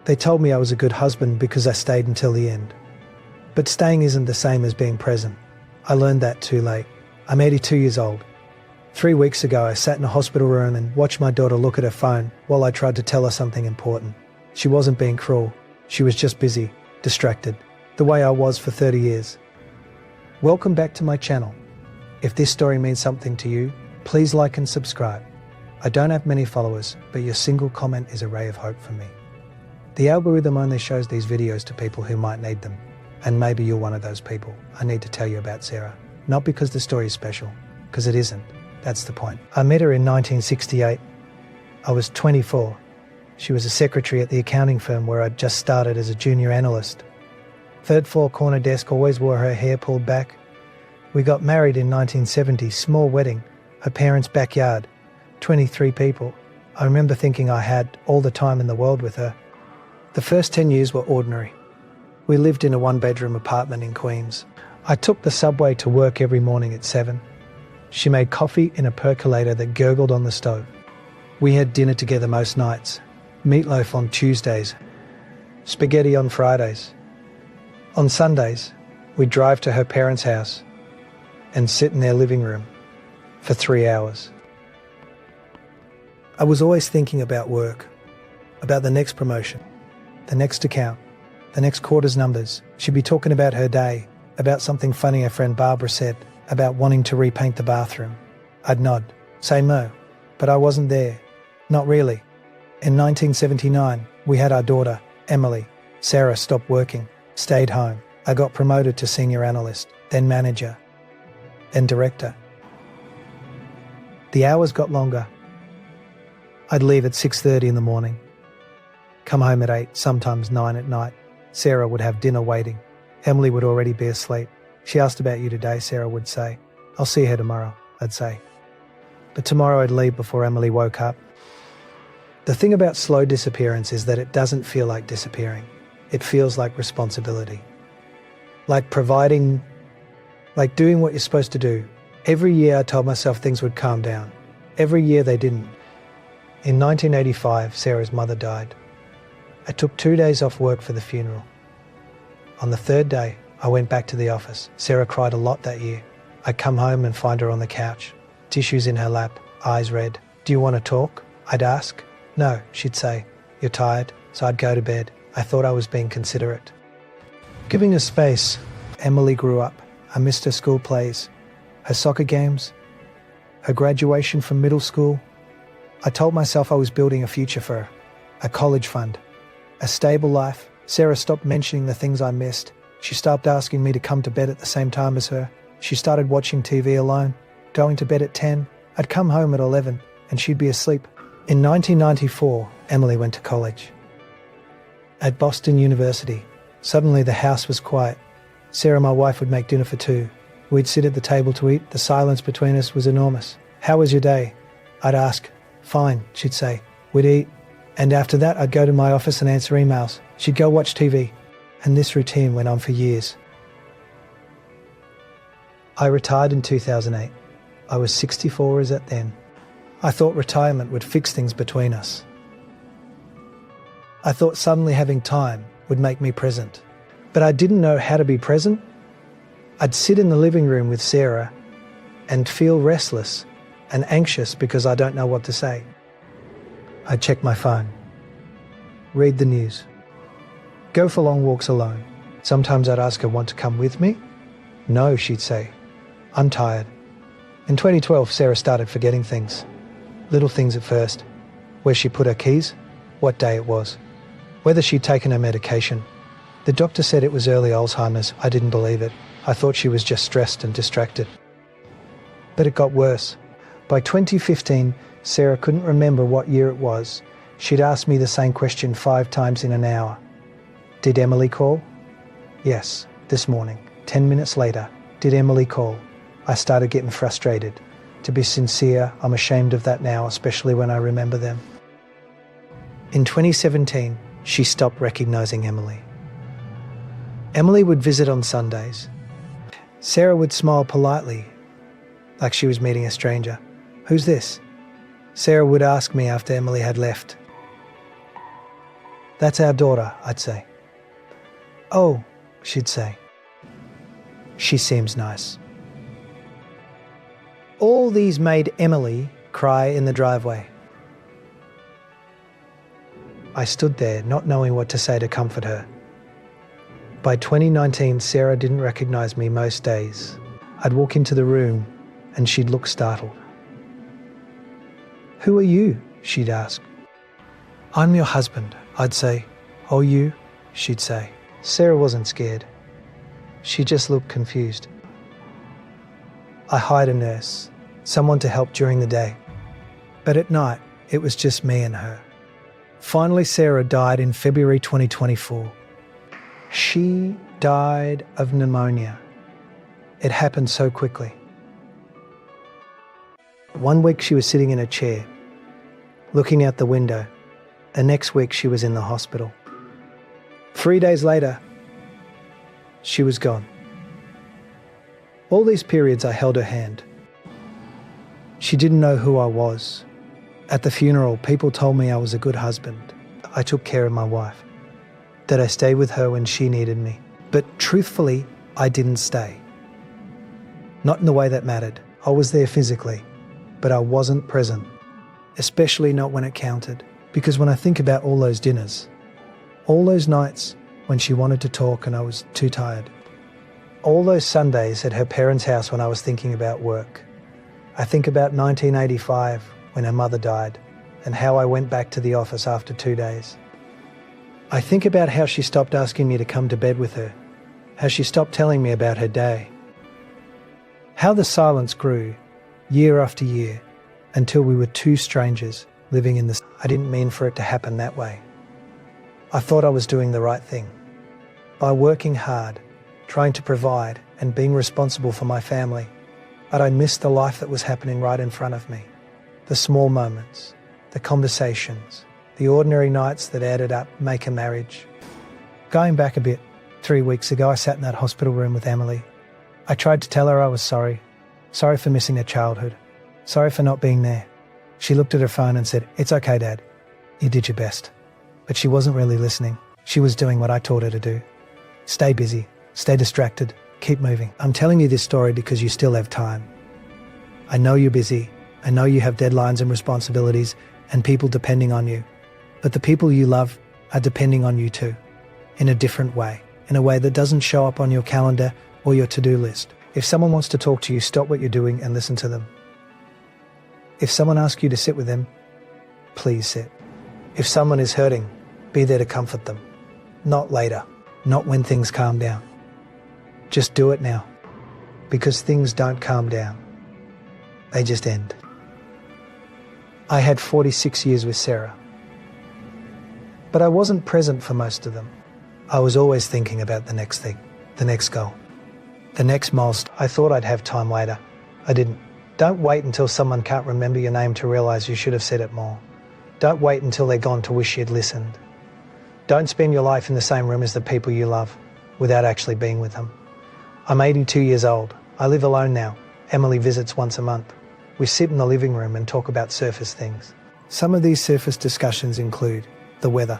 They told me I was a good husband because I stayed until the end. But staying isn't the same as being present. I learned that too late. I'm 82 years old. 3 weeks ago, I sat in a hospital room and watched my daughter look at her phone while I tried to tell her something important. She wasn't being cruel. She was just busy, distracted, the way I was for 30 years. Welcome back to my channel. If this story means something to you, please like and subscribe. I don't have many followers, but your single comment is a ray of hope for me. The algorithm only shows these videos to people who might need them. And maybe you're one of those people. I need to tell you about Sarah. Not because the story is special, because it isn't. That's the point. I met her in 1968. I was 24. She was a secretary at the accounting firm where I'd just started as a junior analyst. Third floor corner desk, always wore her hair pulled back. We got married in 1970, small wedding, her parents' backyard, 23 people. I remember thinking I had all the time in the world with her. The first 10 years were ordinary. We lived in a one-bedroom apartment in Queens. I took the subway to work every morning at 7. She made coffee in a percolator that gurgled on the stove. We had dinner together most nights. Meatloaf on Tuesdays. Spaghetti on Fridays. On Sundays, we'd drive to her parents' house and sit in their living room for 3 hours. I was always thinking about work, about the next promotion, the next account, the next quarter's numbers. She'd be talking about her day, about something funny her friend Barbara said, about wanting to repaint the bathroom. I'd nod, say no, but I wasn't there. Not really. In 1979, we had our daughter, Emily. Sarah stopped working, stayed home. I got promoted to senior analyst, then manager, then director. The hours got longer. I'd leave at 6:30 in the morning, come home at 8, sometimes 9 at night. Sarah would have dinner waiting. Emily would already be asleep. She asked about you today, Sarah would say. I'll see her tomorrow, I'd say. But tomorrow I'd leave before Emily woke up. The thing about slow disappearance is that it doesn't feel like disappearing. It feels like responsibility. Like providing, like doing what you're supposed to do. Every year I told myself things would calm down. Every year they didn't. In 1985, Sarah's mother died. I took 2 days off work for the funeral. On the third day, I went back to the office. Sarah cried a lot that year. I'd come home and find her on the couch, tissues in her lap, eyes red. Do you want to talk? I'd ask. No, she'd say. You're tired? So I'd go to bed. I thought I was being considerate. Giving her space, Emily grew up. I missed her school plays, her soccer games, her graduation from middle school. I told myself I was building a future for her, a college fund, a stable life. Sarah stopped mentioning the things I missed. She stopped asking me to come to bed at the same time as her. She started watching TV alone, going to bed at 10. I'd come home at 11 and she'd be asleep. In 1994, Emily went to college. At Boston University, suddenly the house was quiet. Sarah, my wife, would make dinner for 2. We'd sit at the table to eat. The silence between us was enormous. How was your day? I'd ask. Fine, she'd say. We'd eat. And after that, I'd go to my office and answer emails. She'd go watch TV. And this routine went on for years. I retired in 2008. I was 64 as at then. I thought retirement would fix things between us. I thought suddenly having time would make me present. But I didn't know how to be present. I'd sit in the living room with Sarah and feel restless and anxious because I don't know what to say. I'd check my phone, read the news, go for long walks alone. Sometimes I'd ask her, want to come with me? No, she'd say. I'm tired. In 2012, Sarah started forgetting things. Little things at first. Where she put her keys, what day it was, whether she'd taken her medication. The doctor said it was early Alzheimer's. I didn't believe it. I thought she was just stressed and distracted. But it got worse. By 2015, Sarah couldn't remember what year it was. She'd asked me the same question 5 times in an hour. Did Emily call? Yes, this morning. 10 minutes later, did Emily call? I started getting frustrated. To be sincere, I'm ashamed of that now, especially when I remember them. In 2017, she stopped recognizing Emily. Emily would visit on Sundays. Sarah would smile politely, like she was meeting a stranger. Who's this? Sarah would ask me after Emily had left. "That's our daughter," I'd say. "Oh," she'd say. "She seems nice." All these made Emily cry in the driveway. I stood there, not knowing what to say to comfort her. By 2019, Sarah didn't recognise me most days. I'd walk into the room and she'd look startled. "Who are you?" she'd ask. "I'm your husband," I'd say. "Oh, you?" she'd say. Sarah wasn't scared. She just looked confused. I hired a nurse, someone to help during the day. But at night, it was just me and her. Finally, Sarah died in February 2024. She died of pneumonia. It happened so quickly. One week she was sitting in a chair, looking out the window. The next week she was in the hospital. 3 days later, she was gone. All these periods I held her hand. She didn't know who I was. At the funeral, people told me I was a good husband. I took care of my wife, that I stayed with her when she needed me. But truthfully, I didn't stay. Not in the way that mattered. I was there physically, but I wasn't present, especially not when it counted. Because when I think about all those dinners, all those nights when she wanted to talk and I was too tired, all those Sundays at her parents' house when I was thinking about work, I think about 1985 when her mother died and how I went back to the office after 2 days. I think about how she stopped asking me to come to bed with her, how she stopped telling me about her day, how the silence grew year after year until we were two strangers living in this. I didn't mean for it to happen that way. I thought I was doing the right thing. By working hard, trying to provide and being responsible for my family, but I missed the life that was happening right in front of me. The small moments, the conversations, the ordinary nights that added up make a marriage. Going back a bit, 3 weeks ago I sat in that hospital room with Emily. I tried to tell her I was sorry for missing her childhood, sorry for not being there. She looked at her phone and said, "It's okay, Dad. You did your best." But she wasn't really listening. She was doing what I taught her to do. Stay busy, stay distracted, keep moving. I'm telling you this story because you still have time. I know you're busy. I know you have deadlines and responsibilities and people depending on you. But the people you love are depending on you too, in a different way, in a way that doesn't show up on your calendar or your to-do list. If someone wants to talk to you, stop what you're doing and listen to them. If someone asks you to sit with them, please sit. If someone is hurting, be there to comfort them. Not later, not when things calm down. Just do it now, because things don't calm down. They just end. I had 46 years with Sarah, but I wasn't present for most of them. I was always thinking about the next thing, the next goal, the next milestone. I thought I'd have time later. I didn't. Don't wait until someone can't remember your name to realise you should have said it more. Don't wait until they're gone to wish you'd listened. Don't spend your life in the same room as the people you love without actually being with them. I'm 82 years old. I live alone now. Emily visits once a month. We sit in the living room and talk about surface things. Some of these surface discussions include the weather,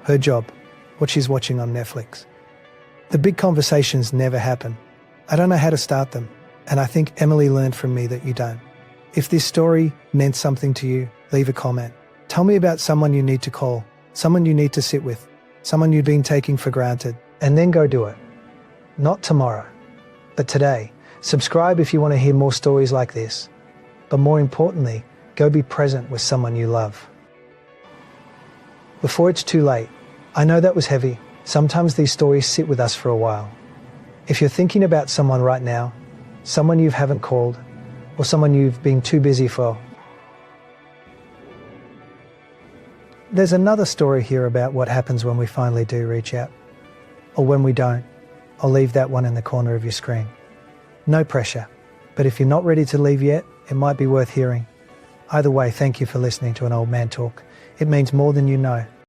her job, what she's watching on Netflix. The big conversations never happen. I don't know how to start them, and I think Emily learned from me that you don't. If this story meant something to you, leave a comment. Tell me about someone you need to call, someone you need to sit with, someone you've been taking for granted, and then go do it. Not tomorrow, but today. Subscribe if you want to hear more stories like this. But more importantly, go be present with someone you love. Before it's too late. I know that was heavy. Sometimes these stories sit with us for a while. If you're thinking about someone right now, someone you haven't called, or someone you've been too busy for, there's another story here about what happens when we finally do reach out, or when we don't. I'll leave that one in the corner of your screen. No pressure, but if you're not ready to leave yet, it might be worth hearing. Either way, thank you for listening to an old man talk. It means more than you know.